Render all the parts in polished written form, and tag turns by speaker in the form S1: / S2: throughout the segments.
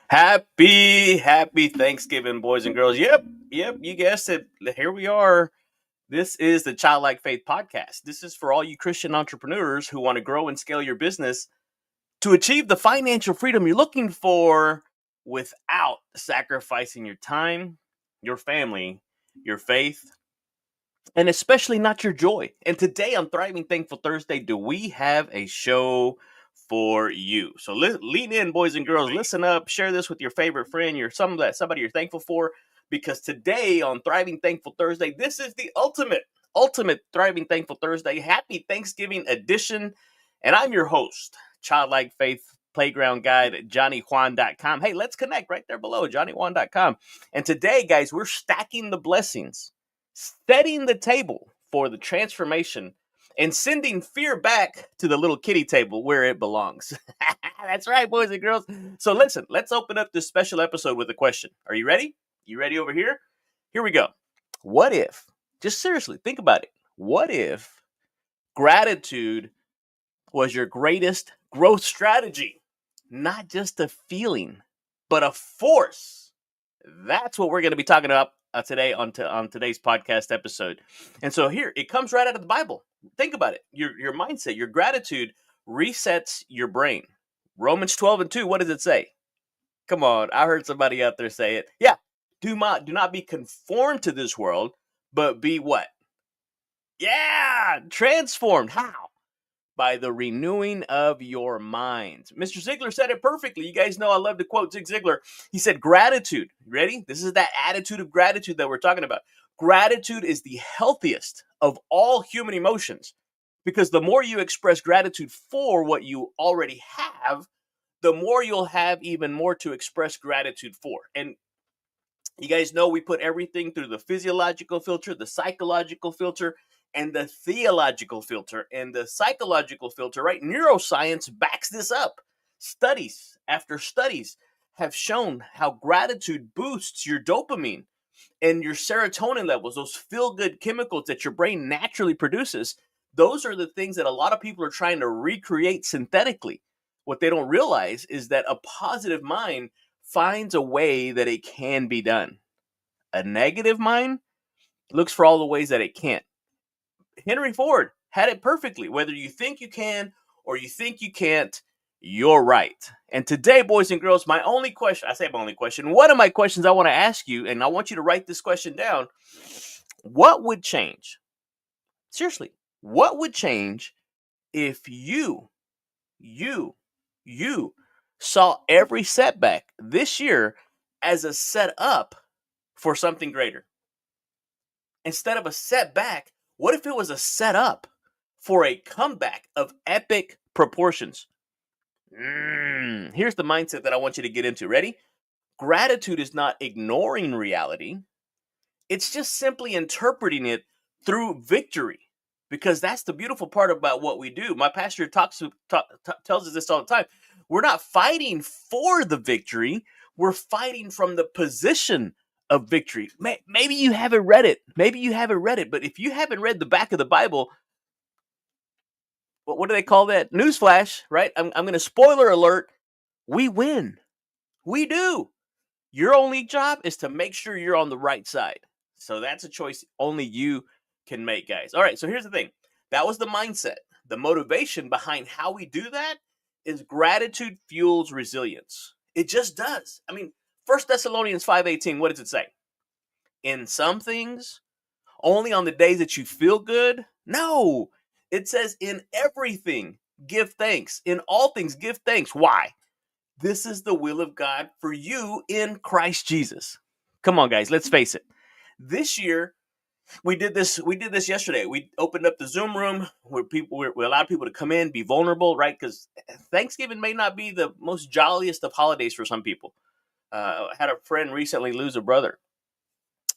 S1: Happy Thanksgiving, boys and girls. Yep, you guessed it. Here we are. This is the Childlike Faith Podcast. This is for all you Christian entrepreneurs who want to grow and scale your business to achieve the financial freedom you're looking for without sacrificing your time, your family, your faith, and especially not your joy. And today on Thriving Thankful Thursday, do we have a show for you? So lean in, boys and girls. Listen up. Share this with your favorite friend, somebody you're thankful for, because today on Thriving Thankful Thursday, this is the ultimate Thriving Thankful Thursday. Happy Thanksgiving edition, and I'm your host, Childlike Faith Playground Guide at JohnnyJuan.com. Hey, let's connect right there below, JohnnyJuan.com. And today, guys, we're stacking the blessings, setting the table for the transformation, and sending fear back to the little kitty table where it belongs. That's right, boys and girls. So listen, let's open up this special episode with a question. Are you ready? You ready over here? Here we go. What if, just seriously, think about it. What if gratitude was your greatest growth strategy? Not just a feeling, but a force. That's what we're going to be talking about today on today's podcast episode. And so here, it comes right out of the Bible. Think about it. Your mindset, your gratitude resets your brain. Romans 12:2, what does it say? Come on, I heard somebody out there say it. Yeah, do not be conformed to this world, but be what? Yeah, transformed. How? By the renewing of your mind. Mr. Ziglar said it perfectly. You guys know I love to quote Zig Ziglar. He said, gratitude. Ready? This is that attitude of gratitude that we're talking about. Gratitude is the healthiest of all human emotions, because the more you express gratitude for what you already have, the more you'll have even more to express gratitude for. And you guys know we put everything through the physiological filter, the psychological filter, and the theological filter. And the psychological filter, right? Neuroscience backs this up. Studies after studies have shown how gratitude boosts your dopamine and your serotonin levels, those feel-good chemicals that your brain naturally produces. Those are the things that a lot of people are trying to recreate synthetically. What they don't realize is that a positive mind finds a way that it can be done. A negative mind looks for all the ways that it can't. Henry Ford had it perfectly. Whether you think you can or you think you can't, you're right. And today, boys and girls, my only question, one of my questions I want to ask you, and I want you to write this question down. What would change? Seriously, what would change if you saw every setback this year as a setup for something greater? Instead of a setback, what if it was a setup for a comeback of epic proportions? Here's the mindset that I want you to get into. Ready? Gratitude is not ignoring reality. It's just simply interpreting it through victory. Because that's the beautiful part about what we do. My pastor tells us this all the time. We're not fighting for the victory. We're fighting from the position of victory. Maybe you haven't read it. But if you haven't read the back of the Bible, what do they call that? Newsflash, right? I'm going to spoiler alert. We win. We do. Your only job is to make sure you're on the right side. So that's a choice only you can make, guys. All right, so here's the thing. That was the mindset. The motivation behind how we do that is gratitude fuels resilience. It just does. I mean, 1 Thessalonians 5:18, what does it say? In some things, only on the days that you feel good? No. It says in everything, give thanks. In all things, give thanks. Why? This is the will of God for you in Christ Jesus. Come on, guys, let's face it. This year, we did this yesterday. We opened up the Zoom room where we allowed people to come in, be vulnerable, right? Because Thanksgiving may not be the most jolliest of holidays for some people. I had a friend recently lose a brother.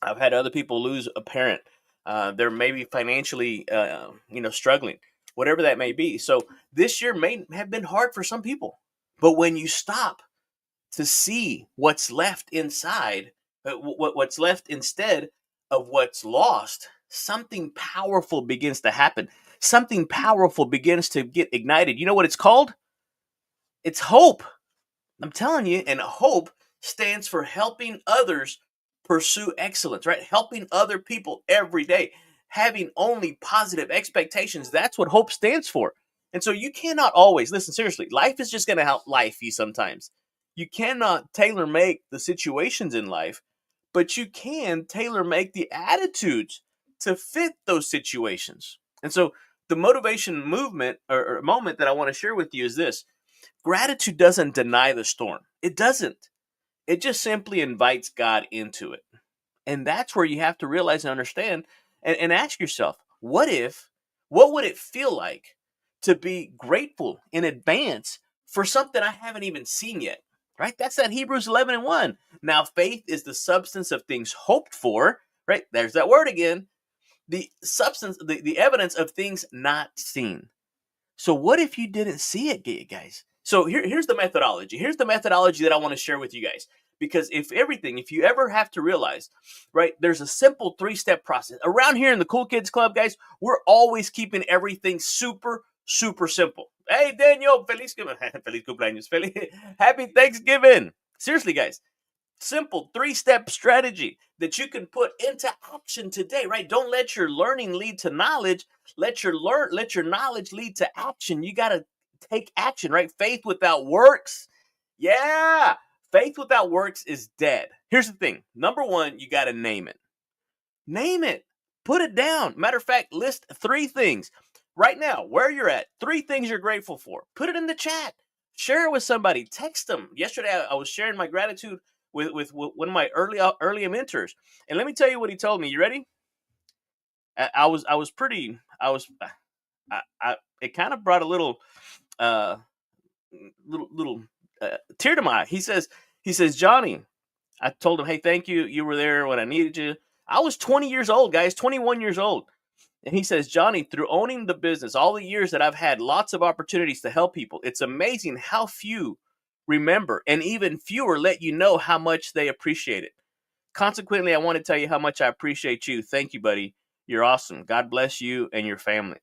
S1: I've had other people lose a parent. They're maybe financially, struggling, whatever that may be. So this year may have been hard for some people. But when you stop to see what's left inside, what's left instead of what's lost, something powerful begins to happen. Something powerful begins to get ignited. You know what it's called? It's hope. I'm telling you, and hope stands for helping others pursue excellence, right? Helping other people every day, having only positive expectations. That's what hope stands for. And so you cannot always, listen, seriously, life is just going to help life you sometimes. You cannot tailor make the situations in life, but you can tailor make the attitudes to fit those situations. And so the motivation movement or moment that I want to share with you is this: gratitude doesn't deny the storm. It doesn't. It just simply invites God into it. And that's where you have to realize and understand and ask yourself, what would it feel like to be grateful in advance for something I haven't even seen yet? Right? That's that Hebrews 11 and 1. Now, faith is the substance of things hoped for, right? There's that word again. The substance, the evidence of things not seen. So what if you didn't see it, guys? So here's the methodology. Here's the methodology that I want to share with you guys. Because if you ever have to realize, right, there's a simple 3-step process. Around here in the Cool Kids Club, guys, we're always keeping everything super, super simple. Hey, Daniel, feliz cumpleaños, happy Thanksgiving. Seriously, guys, simple 3-step strategy that you can put into action today, right? Don't let your learning lead to knowledge. Let your knowledge lead to action. You got to take action, right? Faith without works. Yeah. Faith without works is dead. Here's the thing. Number 1, you got to name it. Name it. Put it down. Matter of fact, list 3 things right now where you're at. 3 things you're grateful for. Put it in the chat. Share it with somebody. Text them. Yesterday, I was sharing my gratitude with one of my early mentors, and let me tell you what he told me. You ready? I was pretty. It kind of brought a little uh tear to my eye. He says, Johnny, I told him, hey, thank you. You were there when I needed you. I was 20 years old, guys, 21 years old. And he says, Johnny, through owning the business, all the years that I've had lots of opportunities to help people, it's amazing how few remember, and even fewer let you know how much they appreciate it. Consequently, I want to tell you how much I appreciate you. Thank you, buddy. You're awesome. God bless you and your family.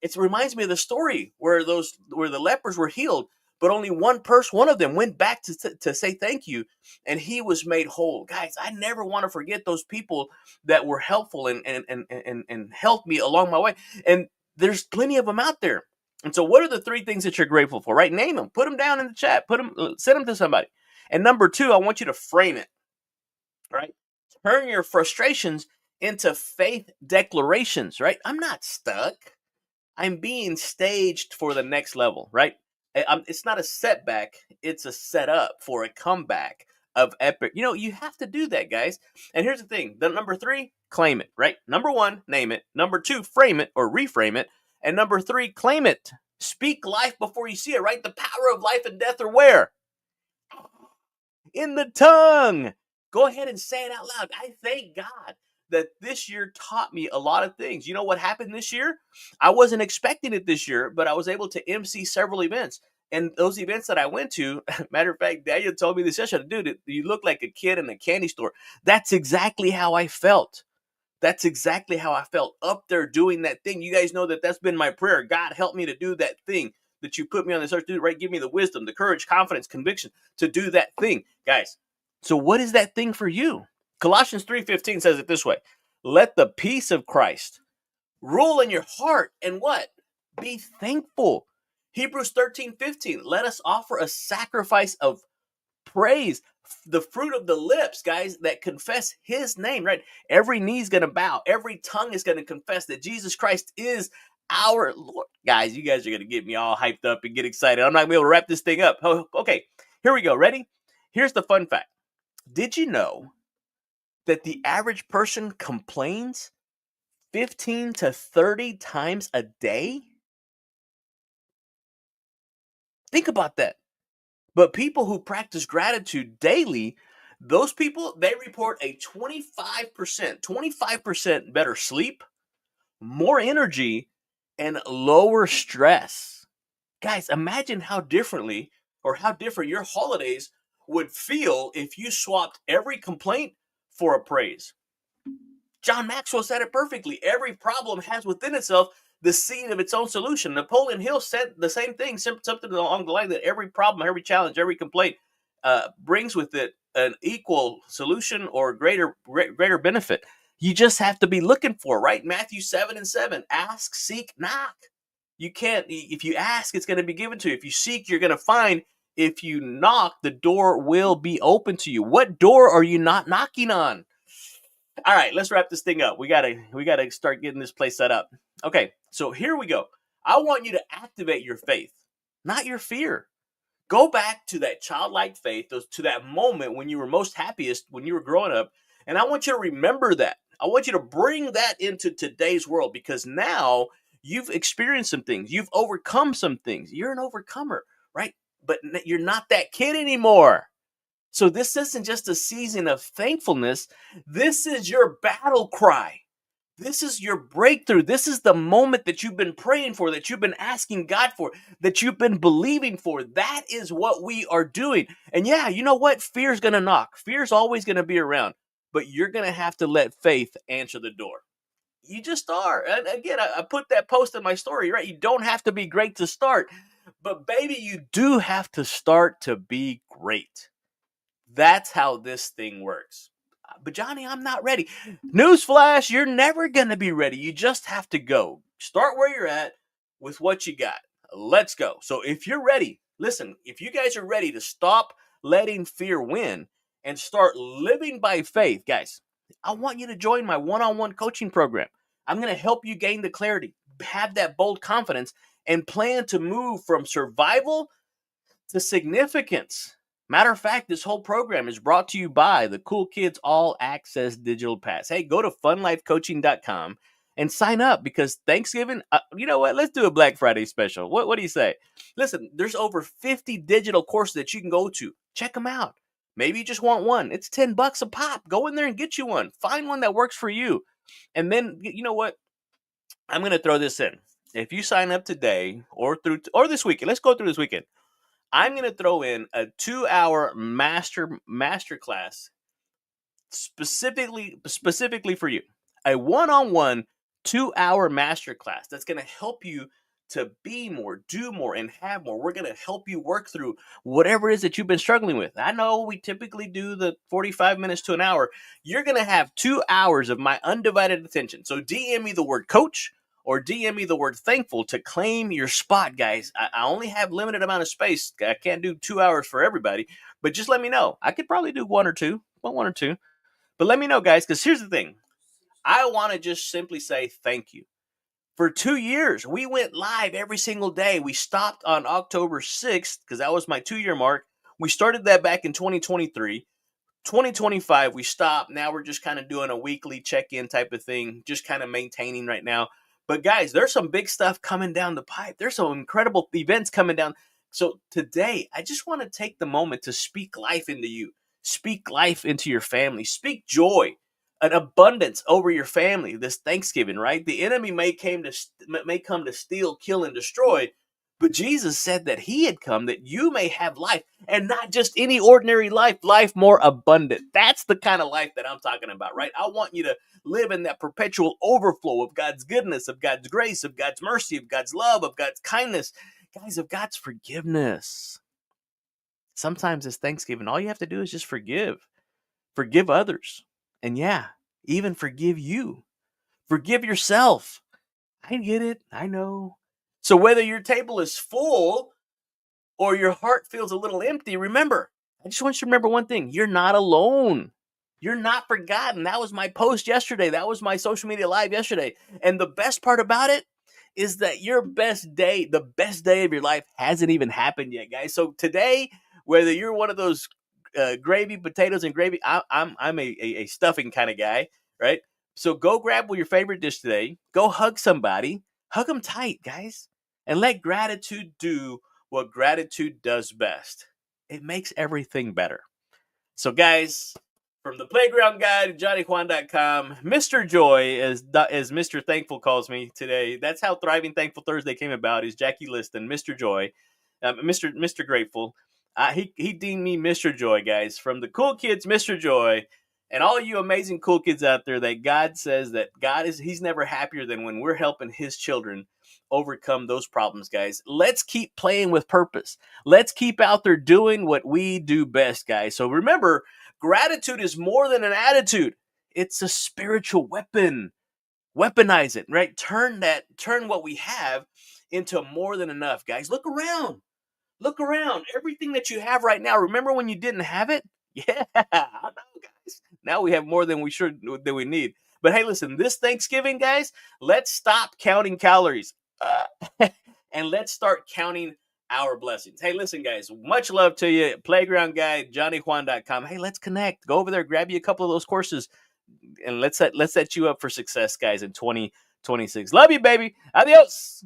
S1: It reminds me of the story where the lepers were healed, but only one of them went back to say thank you, and he was made whole. Guys, I never want to forget those people that were helpful and helped me along my way. And there's plenty of them out there. And so, what are the 3 things that you're grateful for? Right? Name them. Put them down in the chat. Send them to somebody. And number 2, I want you to frame it. Right? Turn your frustrations into faith declarations. Right? I'm not stuck. I'm being staged for the next level, right? It's not a setback, it's a setup for a comeback of epic. You have to do that, guys. And here's the thing: the number 3, claim it, right? Number 1, name it. Number 2, frame it or reframe it. And number 3, claim it. Speak life before you see it, right? The power of life and death are where? In the tongue. Go ahead and say it out loud. I thank God that this year taught me a lot of things. You know what happened this year? I wasn't expecting it this year, but I was able to MC several events. And those events that I went to, matter of fact, Daniel told me this yesterday, dude, you look like a kid in a candy store. That's exactly how I felt. That's exactly how I felt up there doing that thing. You guys know that that's been my prayer. God, help me to do that thing that you put me on this earth to do, right? Give me the wisdom, the courage, confidence, conviction to do that thing, guys. So what is that thing for you? Colossians 3:15 says it this way: let the peace of Christ rule in your heart, and what? Be thankful. Hebrews 13:15, let us offer a sacrifice of praise, the fruit of the lips, guys, that confess his name, right? Every knee is going to bow. Every tongue is going to confess that Jesus Christ is our Lord. Guys, you guys are going to get me all hyped up and get excited. I'm not going to be able to wrap this thing up. Okay, here we go. Ready? Here's the fun fact. Did you know that the average person complains 15 to 30 times a day? Think about that. But people who practice gratitude daily, those people, they report a 25% better sleep, more energy, and lower stress. Guys, imagine how different your holidays would feel if you swapped every complaint for a praise. John Maxwell said it perfectly. Every problem has within itself the seed of its own solution. Napoleon Hill said the same thing, something along the line that every problem, every challenge, every complaint brings with it an equal solution or greater benefit. You just have to be looking for it, right? Matthew 7:7, ask, seek, knock. You can't, if you ask, it's going to be given to you. If you seek, you're going to find. If you knock, the door will be open to you. What door are you not knocking on? All right, let's wrap this thing up. We gotta start getting this place set up. Okay, so here we go. I want you to activate your faith, not your fear. Go back to that childlike faith, to that moment when you were most happiest when you were growing up, and I want you to remember that. I want you to bring that into today's world, because now you've experienced some things, you've overcome some things. You're an overcomer, right? But you're not that kid anymore. So this isn't just a season of thankfulness. This is your battle cry. This is your breakthrough. This is the moment that you've been praying for, that you've been asking God for, that you've been believing for. That is what we are doing. And yeah, you know what? Fear's going to knock. Fear's always going to be around. But you're going to have to let faith answer the door. You just are. And again, I put that post in my story, right? You don't have to be great to start. But baby, you do have to start to be great. That's how this thing works. But Johnny, I'm not ready. Newsflash, you're never going to be ready. You just have to go. Start where you're at with what you got. Let's go. So if you're ready, listen, if you guys are ready to stop letting fear win and start living by faith, guys, I want you to join my one-on-one coaching program. I'm going to help you gain the clarity, have that bold confidence, and plan to move from survival to significance. Matter of fact, this whole program is brought to you by the Cool Kids All Access Digital Pass. Hey, go to funlifecoaching.com and sign up, because Thanksgiving, you know what? Let's do a Black Friday special. What do you say? Listen, there's over 50 digital courses that you can go to. Check them out. Maybe you just want one. It's $10 a pop. Go in there and get you one. Find one that works for you. And then, you know what? I'm going to throw this in. If you sign up today or this weekend, let's go through this weekend. I'm going to throw in a 2-hour master class specifically for you. A one-on-one 2-hour master class that's going to help you to be more, do more, and have more. We're going to help you work through whatever it is that you've been struggling with. I know we typically do the 45 minutes to an hour. You're going to have 2 hours of my undivided attention. So DM me the word coach or DM me the word thankful to claim your spot, guys. I only have limited amount of space. I can't do 2 hours for everybody, but just let me know. I could probably do one or two. But let me know, guys, because here's the thing. I want to just simply say thank you. For 2 years, we went live every single day. We stopped on October 6th because that was my 2-year mark. We started that back in 2023. 2025, we stopped. Now we're just kind of doing a weekly check-in type of thing, just kind of maintaining right now. But guys, there's some big stuff coming down the pipe. There's some incredible events coming down. So today, I just want to take the moment to speak life into you. Speak life into your family. Speak joy, an abundance over your family this Thanksgiving, right? The enemy may come to steal, kill, and destroy, but Jesus said that he had come that you may have life, and not just any ordinary life more abundant. That's the kind of life that I'm talking about, right? I want you to live in that perpetual overflow of God's goodness, of God's grace, of God's mercy, of God's love, of God's kindness, guys, of God's forgiveness. Sometimes it's Thanksgiving. All you have to do is just forgive others. And yeah, even forgive you. Forgive yourself. I get it. I know. So whether your table is full or your heart feels a little empty, remember, I just want you to remember one thing. You're not alone. You're not forgotten. That was my post yesterday. That was my social media live yesterday. And the best part about it is that your best day, the best day of your life hasn't even happened yet, guys. So today, whether you're one of those gravy, potatoes, and gravy, I'm a stuffing kind of guy, right? So go grab your favorite dish today. Go hug somebody. Hug them tight, guys. And let gratitude do what gratitude does best. It makes everything better. So, guys, from the playground guide, JohnnyQuan.com, Mr. Joy, as Mr. Thankful calls me today. That's how Thriving Thankful Thursday came about, is Jackie Liston, Mr. Joy, Mr. Grateful. He deemed me Mr. Joy, guys. From the cool kids, Mr. Joy. And all you amazing cool kids out there, that God says that He's never happier than when we're helping His children overcome those problems, guys. Let's keep playing with purpose. Let's keep out there doing what we do best, guys. So remember, gratitude is more than an attitude. It's a spiritual weapon. Weaponize it, right? Turn what we have into more than enough, guys. Look around. Look around. Everything that you have right now. Remember when you didn't have it? Yeah, I know, guys. Now we have more than we need. But hey, listen, this Thanksgiving, guys, let's stop counting calories. And let's start counting our blessings. Hey, listen, guys, much love to you. Playground Guy, JohnnyJuan.com. Hey, let's connect. Go over there, grab you a couple of those courses, and let's set you up for success, guys, in 2026. Love you, baby. Adios.